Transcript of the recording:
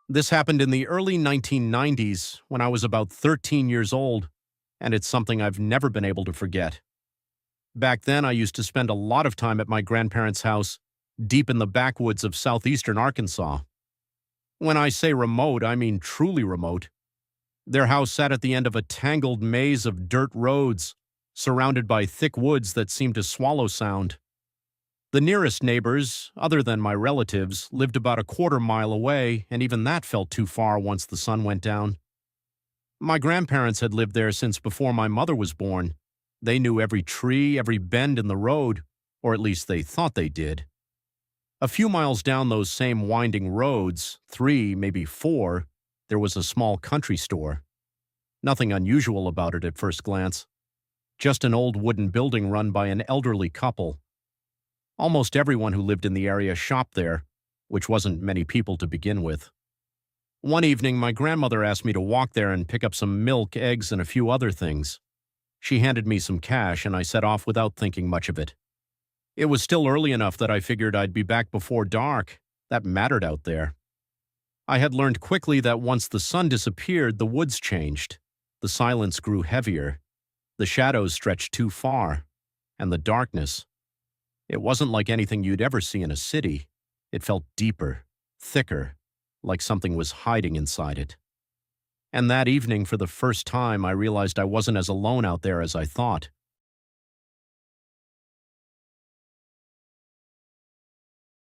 This happened in the early 1990s when I was about 13 years old, and it's something I've never been able to forget. Back then, I used to spend a lot of time at my grandparents' house, deep in the backwoods of southeastern Arkansas. When I say remote, I mean truly remote. Their house sat at the end of a tangled maze of dirt roads, surrounded by thick woods that seemed to swallow sound. The nearest neighbors, other than my relatives, lived about a quarter mile away, and even that felt too far once the sun went down. My grandparents had lived there since before my mother was born. They knew every tree, every bend in the road, or at least they thought they did. A few miles down those same winding roads, 3, maybe 4, there was a small country store. Nothing unusual about it at first glance. Just an old wooden building run by an elderly couple. Almost everyone who lived in the area shopped there, which wasn't many people to begin with. One evening, my grandmother asked me to walk there and pick up some milk, eggs, and a few other things. She handed me some cash, and I set off without thinking much of it. It was still early enough that I figured I'd be back before dark. That mattered out there. I had learned quickly that once the sun disappeared, the woods changed. The silence grew heavier. The shadows stretched too far. And the darkness. It wasn't like anything you'd ever see in a city. It felt deeper, thicker, like something was hiding inside it. And that evening, for the first time, I realized I wasn't as alone out there as I thought.